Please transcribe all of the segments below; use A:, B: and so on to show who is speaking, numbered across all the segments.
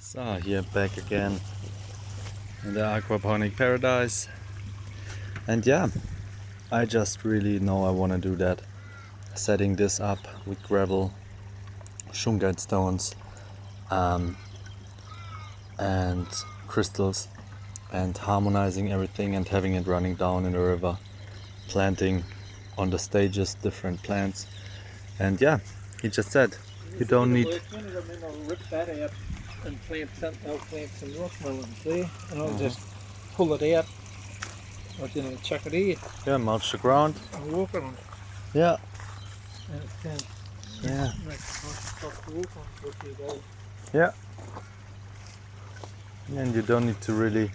A: So here back again in the aquaponic paradise, and yeah, I just really know I want to do that, setting this up with gravel, shungite stones, and crystals, and harmonizing everything and having it running down in the river, planting on the stages different plants. And yeah, he just said you don't need.
B: I'll rip that out and plant something. I'll plant some watermelons there, and I'll just pull it out. I'll chuck it here.
A: Yeah, mulch the ground.
B: And walk on it.
A: Yeah.
B: And it can make it nice soft to walk on for a few days.
A: Yeah. And you don't need to really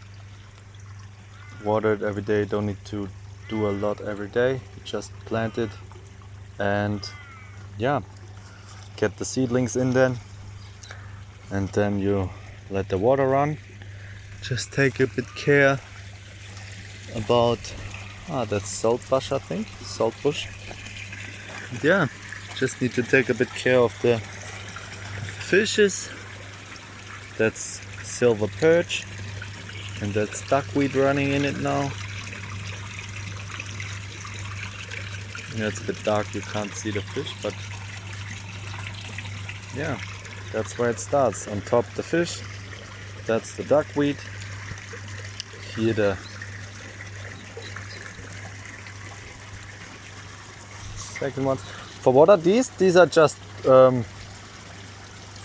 A: water it every day. Don't need to do a lot every day. You just plant it and yeah, get the seedlings in then, and then you let the water run. Just take a bit care about that's salt bush, I think, salt bush. And yeah, just need to take a bit care of the fishes. That's silver perch, and that's duckweed running in it now. Yeah, it's a bit dark, you can't see the fish, but yeah, that's where it starts. On top the fish, that's the duckweed. Here the second ones. For what are these? These are just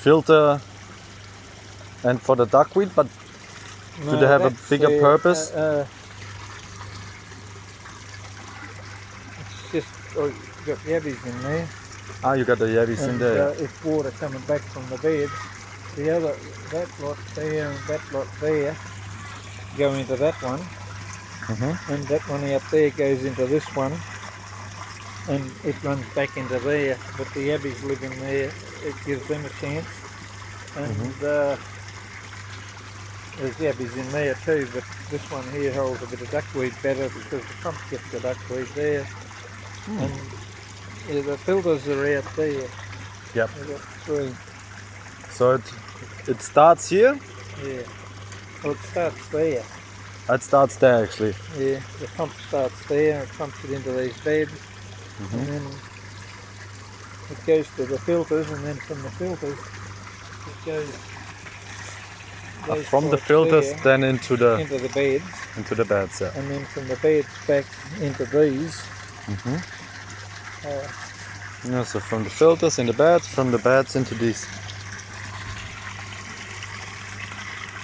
A: filter and for the duckweed, but do they have a bigger purpose?
B: It's just, you've got yabbies in there.
A: Ah, you got the yabbies in there.
B: It's water coming back from the bed. The other, that lot there and that lot there go into that one. And that one out there goes into this one. And it runs back into there. But the yabbies live in there. It gives them a chance. And there's yabbies in there too, but this one here holds a bit of duckweed better because the pump gets the duckweed there. And yeah, the filters are out there.
A: Yep.
B: We've got 3.
A: So it starts here?
B: Yeah. Well, it starts there.
A: It starts there actually.
B: Yeah, the pump starts there and it pumps it into these beds. And then it goes to the filters, and then from the filters it goes
A: from the filters
B: there,
A: then into the
B: beds.
A: Into the beds, yeah.
B: And then from the beds back into these.
A: Yeah, so from the filters in the beds, from the beds into these.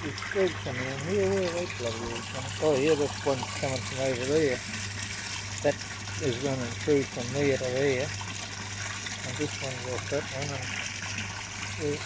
B: It's good coming in here. Where are they bloody coming? Oh, yeah, this one's coming from over there. That is running through from there to there. And this one's off that one. And